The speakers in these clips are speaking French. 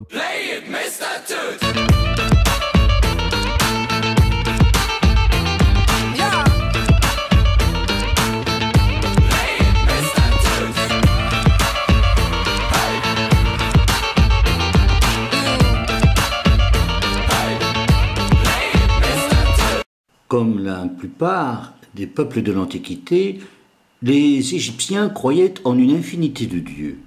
Play it, Mr. Toot! Yeah! Play it, Mr. Toot! Hey! Hey! Play it, Mr. Toot! Comme la plupart des peuples de l'Antiquité, les Égyptiens croyaient en une infinité de dieux,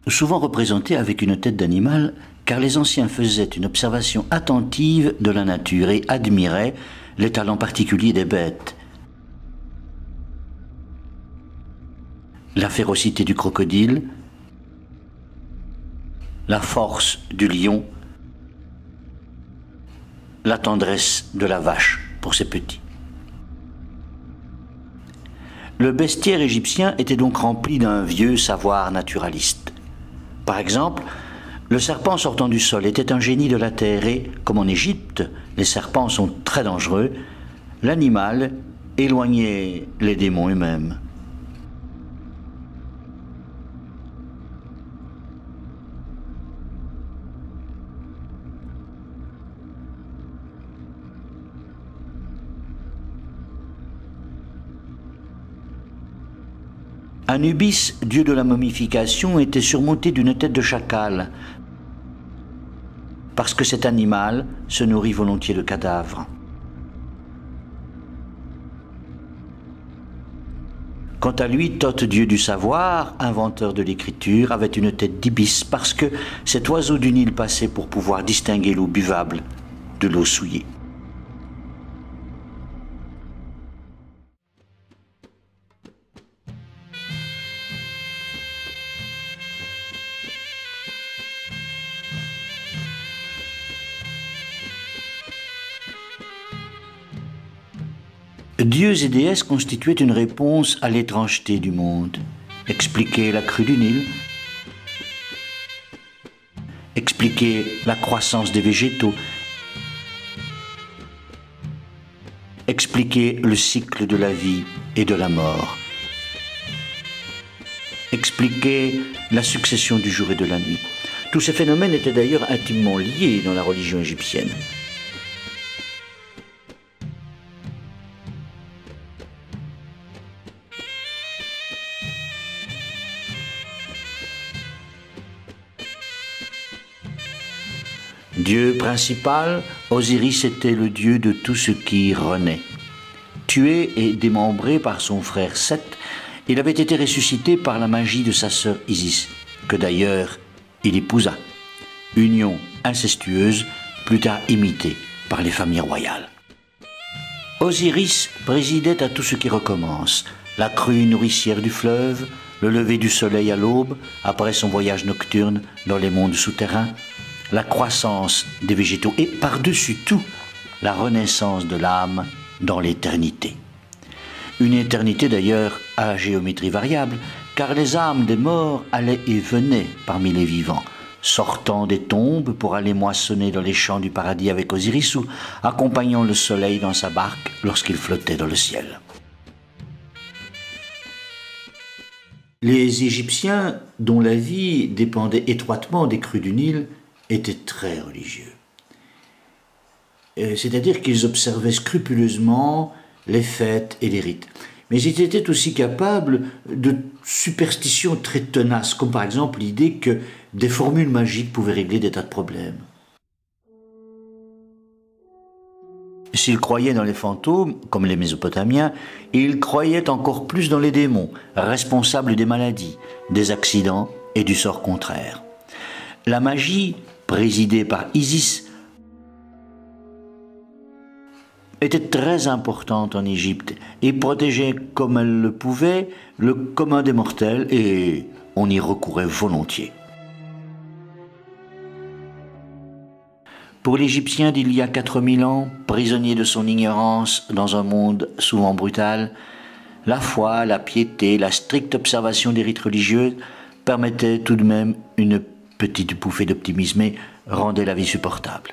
souvent représentés avec une tête d'animal, car les anciens faisaient une observation attentive de la nature et admiraient les talents particuliers des bêtes. La férocité du crocodile, la force du lion, la tendresse de la vache pour ses petits. Le bestiaire égyptien était donc rempli d'un vieux savoir naturaliste. Par exemple, le serpent sortant du sol était un génie de la terre et, comme en Égypte, les serpents sont très dangereux, l'animal éloignait les démons eux-mêmes. Anubis, dieu de la momification, était surmonté d'une tête de chacal, parce que cet animal se nourrit volontiers de cadavres. Quant à lui, Thoth, dieu du savoir, inventeur de l'écriture, avait une tête d'ibis, parce que cet oiseau du Nil passait pour pouvoir distinguer l'eau buvable de l'eau souillée. Dieux et déesses constituaient une réponse à l'étrangeté du monde. Expliquer la crue du Nil, expliquer la croissance des végétaux, expliquer le cycle de la vie et de la mort, expliquer la succession du jour et de la nuit. Tous ces phénomènes étaient d'ailleurs intimement liés dans la religion égyptienne. Dieu principal, Osiris était le dieu de tout ce qui renaît. Tué et démembré par son frère Seth, il avait été ressuscité par la magie de sa sœur Isis, que d'ailleurs il épousa. Union incestueuse, plus tard imitée par les familles royales. Osiris présidait à tout ce qui recommence, la crue nourricière du fleuve, le lever du soleil à l'aube, après son voyage nocturne dans les mondes souterrains, la croissance des végétaux et, par-dessus tout, la renaissance de l'âme dans l'éternité. Une éternité d'ailleurs à géométrie variable, car les âmes des morts allaient et venaient parmi les vivants, sortant des tombes pour aller moissonner dans les champs du paradis avec Osiris ou accompagnant le soleil dans sa barque lorsqu'il flottait dans le ciel. Les Égyptiens, dont la vie dépendait étroitement des crues du Nil, étaient très religieux. C'est-à-dire qu'ils observaient scrupuleusement les fêtes et les rites. Mais ils étaient aussi capables de superstitions très tenaces, comme par exemple l'idée que des formules magiques pouvaient régler des tas de problèmes. S'ils croyaient dans les fantômes, comme les Mésopotamiens, ils croyaient encore plus dans les démons, responsables des maladies, des accidents et du sort contraire. La magie, présidée par Isis, était très importante en Égypte et protégeait comme elle le pouvait le commun des mortels et on y recourait volontiers. Pour l'Égyptien d'il y a 4000 ans, prisonnier de son ignorance dans un monde souvent brutal, la foi, la piété, la stricte observation des rites religieux permettaient tout de même une petite bouffée d'optimisme et rendait la vie supportable.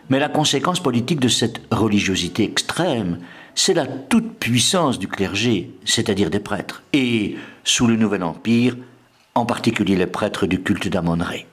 Mais la conséquence politique de cette religiosité extrême, c'est la toute-puissance du clergé, c'est-à-dire des prêtres. Et, sous le Nouvel Empire, en particulier les prêtres du culte d'Amon-Ré.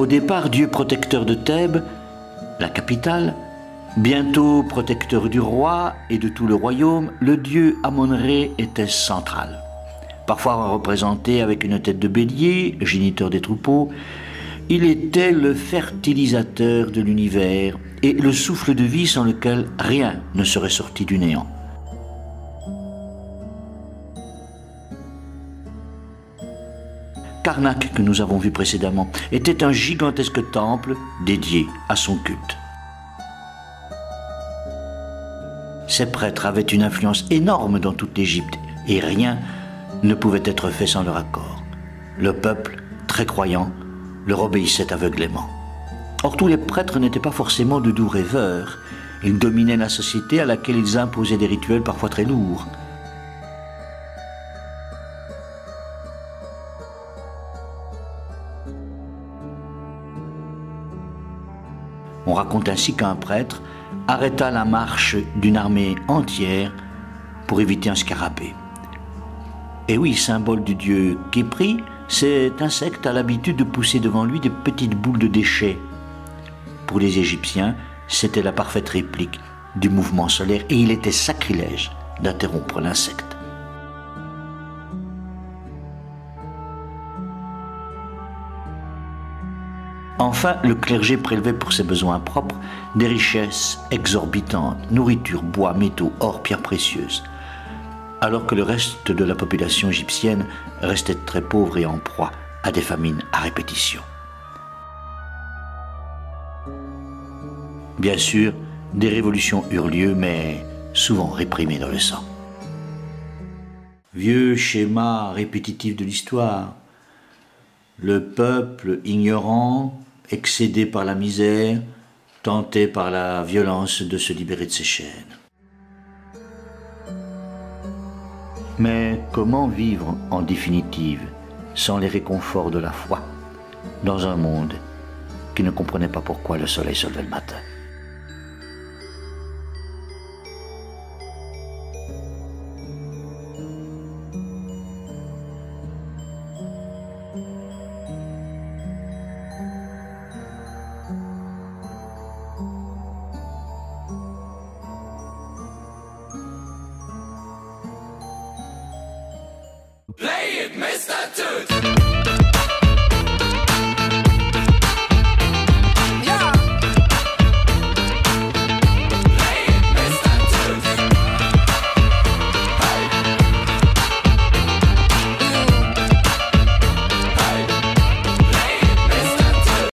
Au départ, Dieu protecteur de Thèbes, la capitale, bientôt protecteur du roi et de tout le royaume, le dieu Amon-Ré était central. Parfois représenté avec une tête de bélier, géniteur des troupeaux, il était le fertilisateur de l'univers et le souffle de vie sans lequel rien ne serait sorti du néant. Karnak, que nous avons vu précédemment, était un gigantesque temple dédié à son culte. Ces prêtres avaient une influence énorme dans toute l'Égypte et rien ne pouvait être fait sans leur accord. Le peuple, très croyant, leur obéissait aveuglément. Or, tous les prêtres n'étaient pas forcément de doux rêveurs. Ils dominaient la société à laquelle ils imposaient des rituels parfois très lourds. On raconte ainsi qu'un prêtre arrêta la marche d'une armée entière pour éviter un scarabée. Et oui, symbole du dieu Képri, cet insecte a l'habitude de pousser devant lui de petites boules de déchets. Pour les Égyptiens, c'était la parfaite réplique du mouvement solaire et il était sacrilège d'interrompre l'insecte. Enfin, le clergé prélevait pour ses besoins propres des richesses exorbitantes, nourriture, bois, métaux, or, pierres précieuses, alors que le reste de la population égyptienne restait très pauvre et en proie à des famines à répétition. Bien sûr, des révolutions eurent lieu, mais souvent réprimées dans le sang. Vieux schéma répétitif de l'histoire. Le peuple ignorant, excédé par la misère, tentait par la violence de se libérer de ses chaînes. Mais comment vivre en définitive sans les réconforts de la foi dans un monde qui ne comprenait pas pourquoi le soleil se levait le matin? Play it, Mr. Toot.